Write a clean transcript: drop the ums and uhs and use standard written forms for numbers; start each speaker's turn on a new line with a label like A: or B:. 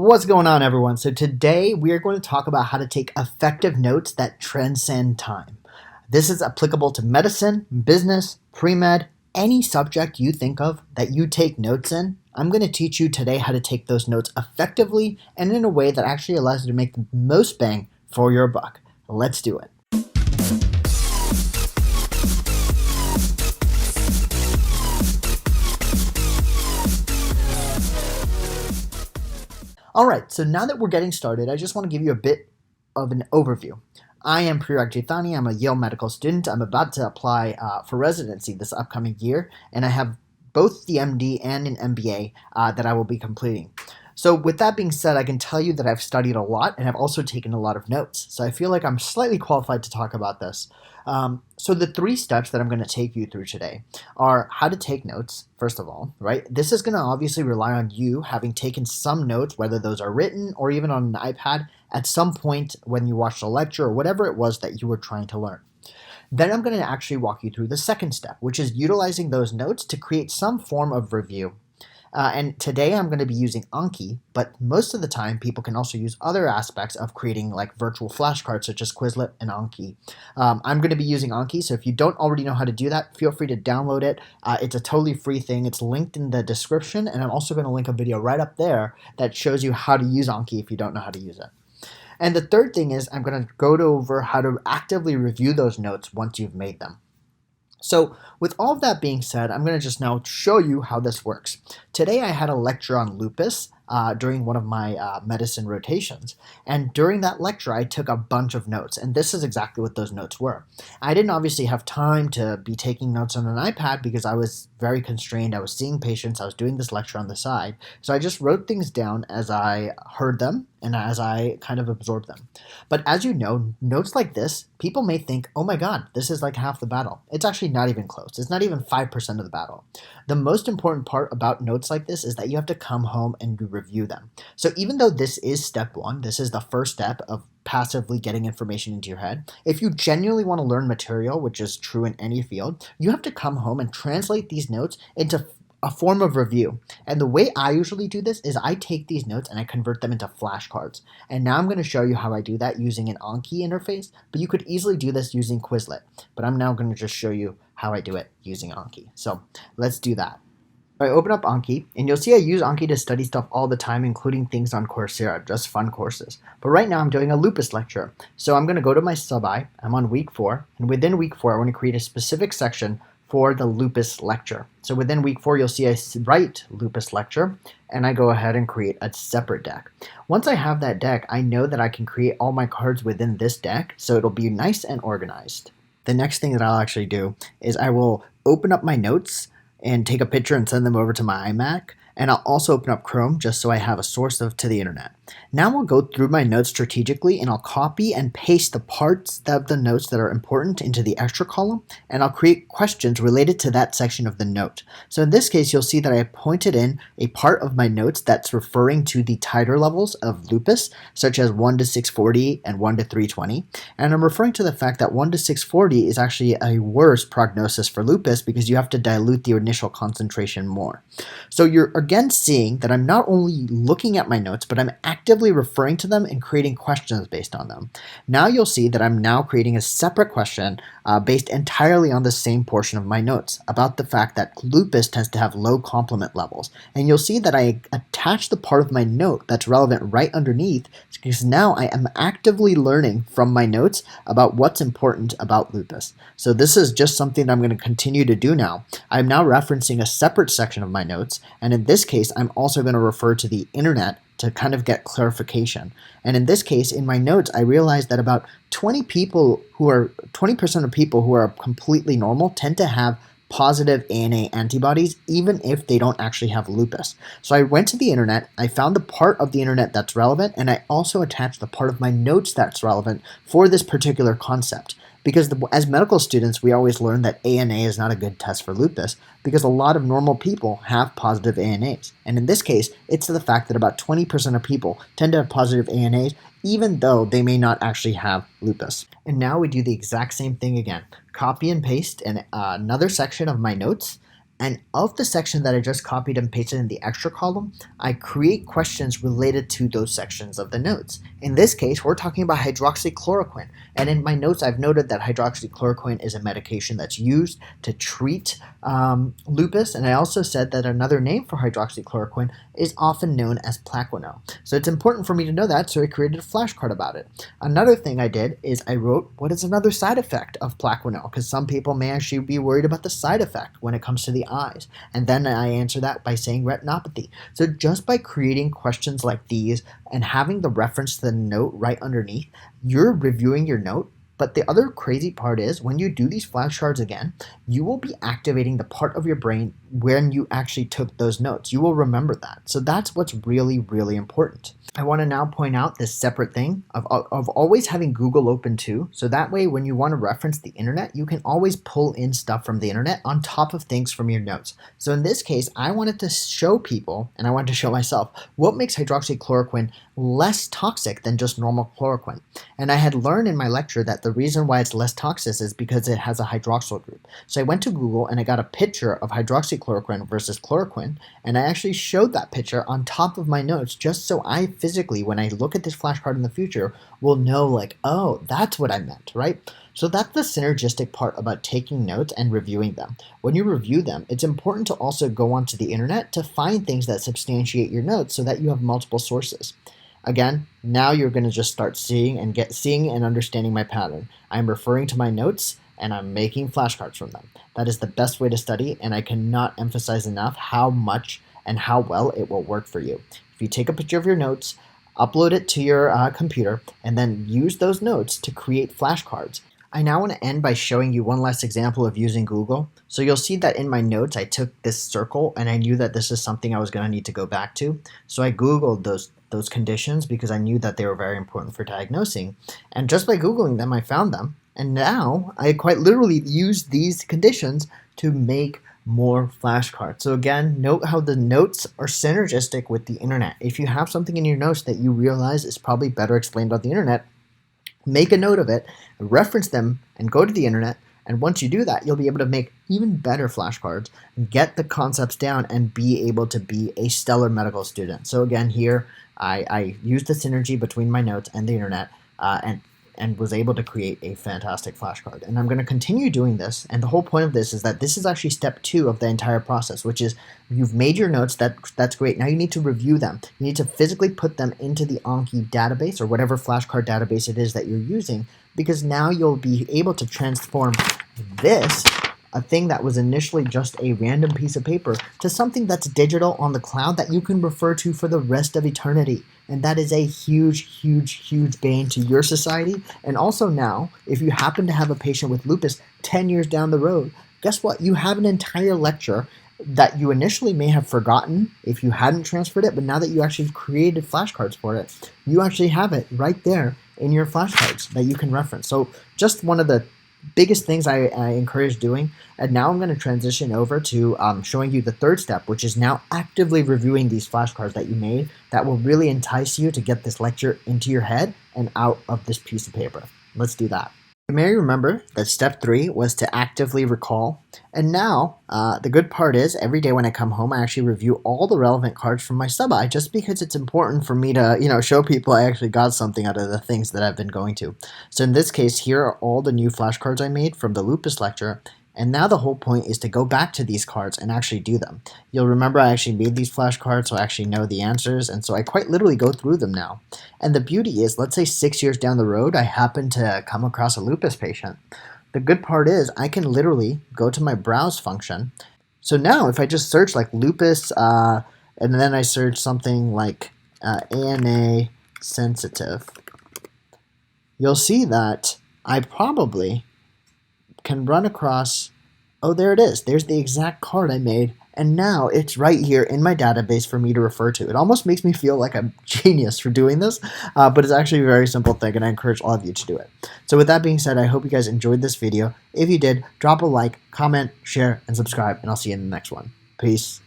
A: What's going on, everyone? So today we are going to talk about how to take effective notes that transcend time. This is applicable to medicine, business, pre-med, any subject you think of that you take notes in. I'm going to teach you today how to take those notes effectively and in a way that actually allows you to make the most bang for your buck. Let's do it. Alright, so now that we're getting started, I just want to give you a bit of an overview. I am Prerak Juthani. I'm a Yale medical student. I'm about to apply for residency this upcoming year, and I have both the MD and an MBA that I will be completing. So with that being said, I can tell you that I've studied a lot and I've also taken a lot of notes. So I feel like I'm slightly qualified to talk about this. So the 3 steps that I'm going to take you through today are how to take notes, first of all, right? This is going to obviously rely on you having taken some notes, whether those are written or even on an iPad, at some point when you watched a lecture or whatever it was that you were trying to learn. Then I'm going to actually walk you through the second step, which is utilizing those notes to create some form of review. And today I'm going to be using Anki, but most of the time people can also use other aspects of creating like virtual flashcards such as Quizlet and Anki. I'm going to be using Anki, so if you don't already know how to do that, feel free to download it. It's a totally free thing. It's linked in the description, and I'm also going to link a video right up there that shows you how to use Anki if you don't know how to use it. And the third thing is I'm going to go over how to actively review those notes once you've made them. So with all of that being said, I'm going to just now show you how this works. Today I had a lecture on lupus during one of my medicine rotations, and during that lecture I took a bunch of notes, and this is exactly what those notes were. I didn't obviously have time to be taking notes on an iPad because I was very constrained. I was seeing patients, I was doing this lecture on the side, so I just wrote things down as I heard them and as I kind of absorbed them. But as you know, notes like this, people may think, oh my god, this is like half the battle. It's actually not even close. It's not even 5% of the battle. The most important part about notes like this is that you have to come home and review them. So even though this is step 1, this is the first step of passively getting information into your head, if you genuinely want to learn material, which is true in any field, you have to come home and translate these notes into a form of review. And the way I usually do this is I take these notes and I convert them into flashcards. And now I'm going to show you how I do that using an Anki interface, but you could easily do this using Quizlet. But I'm now going to just show you how I do it using Anki. So let's do that. I open up Anki, and you'll see I use Anki to study stuff all the time, including things on Coursera, just fun courses. But right now I'm doing a lupus lecture. So I'm going to go to my sub-I, I'm on week 4, and within week 4 I want to create a specific section for the lupus lecture. So within week 4 you'll see I write lupus lecture, and I go ahead and create a separate deck. Once I have that deck, I know that I can create all my cards within this deck, so it'll be nice and organized. The next thing that I'll actually do is I will open up my notes and take a picture and send them over to my iMac, and I'll also open up Chrome just so I have a source to the internet. Now I'll go through my notes strategically, and I'll copy and paste the parts of the notes that are important into the extra column, and I'll create questions related to that section of the note. So in this case, you'll see that I pointed in a part of my notes that's referring to the titer levels of lupus, such as 1 to 640 and 1 to 320, and I'm referring to the fact that 1 to 640 is actually a worse prognosis for lupus because you have to dilute the initial concentration more. So you're again seeing that I'm not only looking at my notes, but I'm actively referring to them and creating questions based on them. Now you'll see that I'm now creating a separate question based entirely on the same portion of my notes about the fact that lupus tends to have low complement levels. And you'll see that I attach the part of my note that's relevant right underneath, because now I am actively learning from my notes about what's important about lupus. So this is just something that I'm going to continue to do now. I'm now referencing a separate section of my notes, and in this case I'm also going to refer to the internet to kind of get clarification. And in this case, in my notes, I realized that about 20% of people who are completely normal tend to have positive ANA antibodies, even if they don't actually have lupus. So I went to the internet, I found the part of the internet that's relevant, and I also attached the part of my notes that's relevant for this particular concept. Because as medical students, we always learn that ANA is not a good test for lupus because a lot of normal people have positive ANAs. And in this case, it's the fact that about 20% of people tend to have positive ANAs even though they may not actually have lupus. And now we do the exact same thing again. Copy and paste another section of my notes, And of the section that I just copied and pasted in the extra column, I create questions related to those sections of the notes. In this case, we're talking about hydroxychloroquine. And in my notes, I've noted that hydroxychloroquine is a medication that's used to treat lupus. And I also said that another name for hydroxychloroquine is often known as Plaquenil. So it's important for me to know that, so I created a flashcard about it. Another thing I did is I wrote what is another side effect of Plaquenil, because some people may actually be worried about the side effect when it comes to the eyes. And then I answer that by saying retinopathy. So just by creating questions like these and having the reference to the note right underneath, you're reviewing your note. But the other crazy part is when you do these flashcards again, you will be activating the part of your brain when you actually took those notes. You will remember that. So that's what's really, really important. I want to now point out this separate thing of always having Google open too. So that way, when you want to reference the internet, you can always pull in stuff from the internet on top of things from your notes. So in this case, I wanted to show people, and I wanted to show myself, what makes hydroxychloroquine less toxic than just normal chloroquine. And I had learned in my lecture that the reason why it's less toxic is because it has a hydroxyl group. So I went to Google and I got a picture of hydroxychloroquine versus chloroquine, and I actually showed that picture on top of my notes just so I physically, when I look at this flashcard in the future, will know like, oh, that's what I meant, right? So that's the synergistic part about taking notes and reviewing them. When you review them, it's important to also go onto the internet to find things that substantiate your notes so that you have multiple sources. Again, now you're going to just start seeing and understanding my pattern. I'm referring to my notes and I'm making flashcards from them. That is the best way to study, and I cannot emphasize enough how much and how well it will work for you. If you take a picture of your notes, upload it to your computer, and then use those notes to create flashcards. I now want to end by showing you one last example of using Google. So you'll see that in my notes, I took this circle and I knew that this is something I was going to need to go back to. So I Googled those conditions because I knew that they were very important for diagnosing. And just by Googling them, I found them. And now I quite literally use these conditions to make more flashcards. So again, note how the notes are synergistic with the internet. If you have something in your notes that you realize is probably better explained on the internet, make a note of it, reference them, and go to the internet. And once you do that, you'll be able to make even better flashcards, get the concepts down, and be able to be a stellar medical student. So again, here I used the synergy between my notes and the internet, and was able to create a fantastic flashcard. And I'm going to continue doing this, and the whole point of this is that this is actually step 2 of the entire process, which is you've made your notes, that's great. Now you need to review them. You need to physically put them into the Anki database or whatever flashcard database it is that you're using, because now you'll be able to transform this, a thing that was initially just a random piece of paper, to something that's digital on the cloud that you can refer to for the rest of eternity. And that is a huge, huge, huge gain to your society. And also now, if you happen to have a patient with lupus 10 years down the road, guess what? You have an entire lecture that you initially may have forgotten if you hadn't transferred it, but now that you actually created flashcards for it, you actually have it right there in your flashcards that you can reference. So just one of the biggest things I encourage doing. And now I'm going to transition over to showing you the third step, which is now actively reviewing these flashcards that you made that will really entice you to get this lecture into your head and out of this piece of paper. Let's do that. You may remember that step 3 was to actively recall. And now the good part is every day when I come home, I actually review all the relevant cards from my sub-I just because it's important for me to, show people I actually got something out of the things that I've been going to. So in this case, here are all the new flashcards I made from the lupus lecture. And now the whole point is to go back to these cards and actually do them. You'll remember I actually made these flashcards, so I actually know the answers, and so I quite literally go through them now. And the beauty is, let's say 6 years down the road, I happen to come across a lupus patient. The good part is I can literally go to my browse function. So now if I just search like lupus, and then I search something like ANA sensitive, you'll see that I probably can run across, oh, there it is. There's the exact card I made, and now it's right here in my database for me to refer to. It almost makes me feel like I'm genius for doing this, but it's actually a very simple thing, and I encourage all of you to do it. So with that being said, I hope you guys enjoyed this video. If you did, drop a like, comment, share, and subscribe, and I'll see you in the next one. Peace.